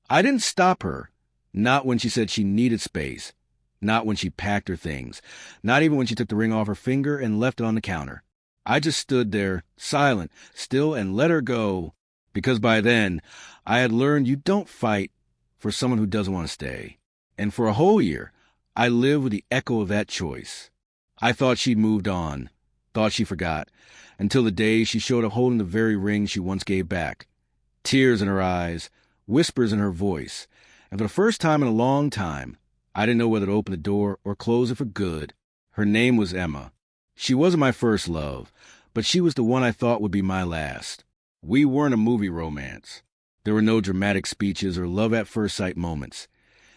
I didn't stop her. Not when she said she needed space. Not when she packed her things. Not even when she took the ring off her finger and left it on the counter. I just stood there, silent, still, and let her go. Because by then, I had learned you don't fight for someone who doesn't want to stay. And for a whole year, I lived with the echo of that choice. I thought she'd moved on, thought she forgot, until the day she showed up holding the very ring she once gave back. Tears in her eyes, whispers in her voice, and for the first time in a long time, I didn't know whether to open the door or close it for good. Her name was Emma. She wasn't my first love, but she was the one I thought would be my last. We weren't a movie romance. There were no dramatic speeches or love-at-first-sight moments.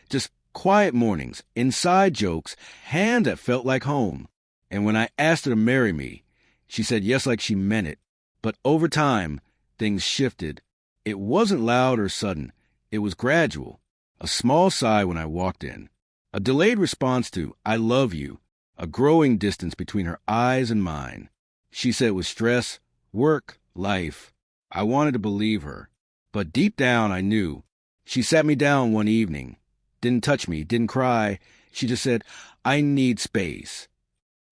Just quiet mornings, inside jokes, hand that felt like home. And when I asked her to marry me, she said yes like she meant it. But over time, things shifted. It wasn't loud or sudden. It was gradual. A small sigh when I walked in. A delayed response to, I love you. A growing distance between her eyes and mine. She said it was stress, work, life. I wanted to believe her. But deep down, I knew. She sat me down one evening. Didn't touch me, didn't cry. She just said, I need space.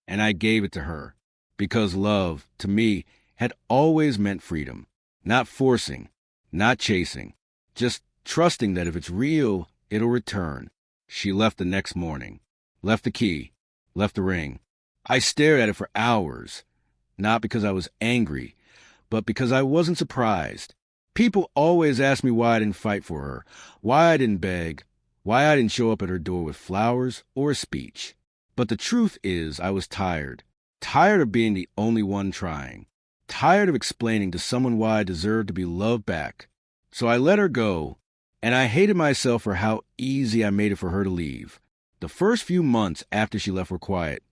And I gave it to her. Because love, to me, had always meant freedom. Not forcing, not chasing. Just trusting that if it's real, it'll return. She left the next morning. Left the key. Left the ring. I stared at it for hours. Not because I was angry, but because I wasn't surprised. People always asked me why I didn't fight for her, why I didn't beg, why I didn't show up at her door with flowers or a speech. But the truth is I was tired. Tired of being the only one trying. Tired of explaining to someone why I deserved to be loved back. So I let her go, and I hated myself for how easy I made it for her to leave. The first few months after she left were quiet.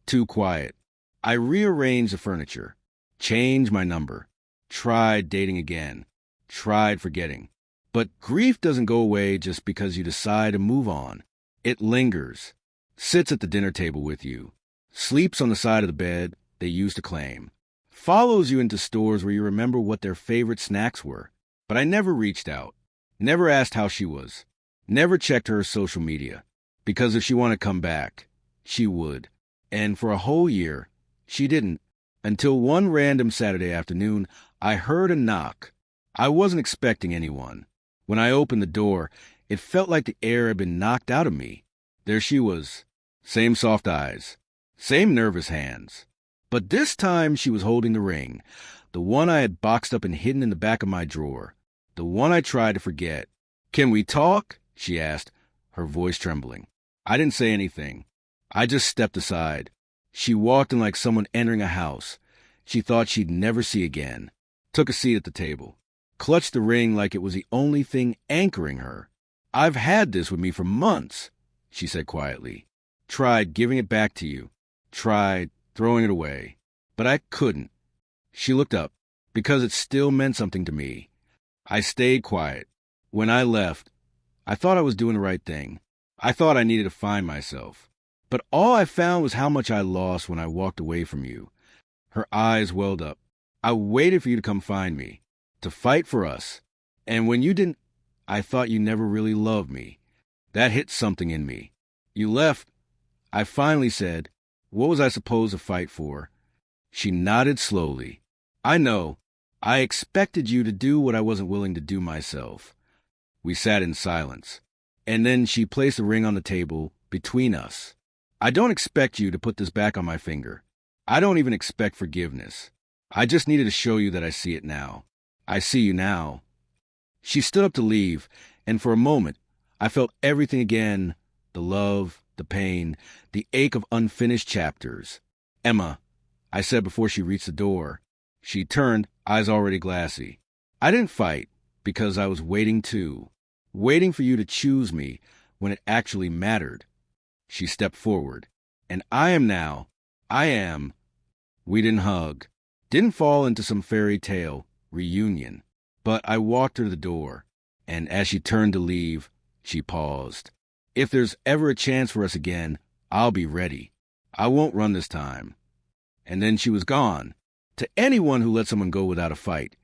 Too quiet. I rearranged the furniture. Changed my number. Tried dating again. Tried forgetting. But grief doesn't go away just because you decide to move on. It lingers. Sits at the dinner table with you. Sleeps on the side of the bed they used to claim. Follows you into stores where you remember what their favorite snacks were. But I never reached out. Never asked how she was. Never checked her social media. Because if she wanted to come back, she would. And for a whole year, she didn't. Until one random Saturday afternoon, I heard a knock. I wasn't expecting anyone. When I opened the door, it felt like the air had been knocked out of me. There she was. Same soft eyes. Same nervous hands. But this time she was holding the ring. The one I had boxed up and hidden in the back of my drawer. The one I tried to forget. Can we talk? She asked, her voice trembling. I didn't say anything. I just stepped aside. She walked in like someone entering a house she thought she'd never see again. Took a seat at the table. Clutched the ring like it was the only thing anchoring her. I've had this with me for months, she said quietly. Tried giving it back to you. Tried throwing it away. But I couldn't. She looked up, because it still meant something to me. I stayed quiet. When I left, I thought I was doing the right thing. I thought I needed to find myself. But all I found was how much I lost when I walked away from you. Her eyes welled up. I waited for you to come find me, to fight for us. And when you didn't, I thought you never really loved me. That hit something in me. You left. I finally said, what was I supposed to fight for? She nodded slowly. I know. I expected you to do what I wasn't willing to do myself. We sat in silence. And then she placed the ring on the table between us. I don't expect you to put this back on my finger. I don't even expect forgiveness. I just needed to show you that I see it now. I see you now. She stood up to leave, and for a moment, I felt everything again, the love, the pain, the ache of unfinished chapters. Emma, I said before she reached the door. She turned, eyes already glassy. I didn't fight because I was waiting too. Waiting for you to choose me when it actually mattered. She stepped forward. And I am. We didn't hug. Didn't fall into some fairy tale reunion. But I walked her to the door. And as she turned to leave, she paused. If there's ever a chance for us again, I'll be ready. I won't run this time. And then she was gone. To anyone who let someone go without a fight,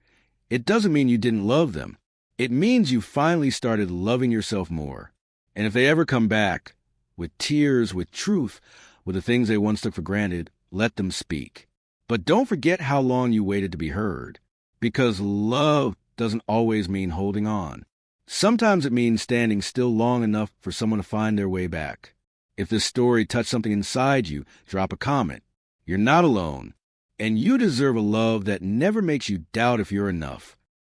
it doesn't mean you didn't love them. It means you finally started loving yourself more. And if they ever come back, with tears, with truth, with the things they once took for granted, let them speak. But don't forget how long you waited to be heard. Because love doesn't always mean holding on. Sometimes it means standing still long enough for someone to find their way back. If this story touched something inside you, drop a comment. You're not alone. And you deserve a love that never makes you doubt if you're enough.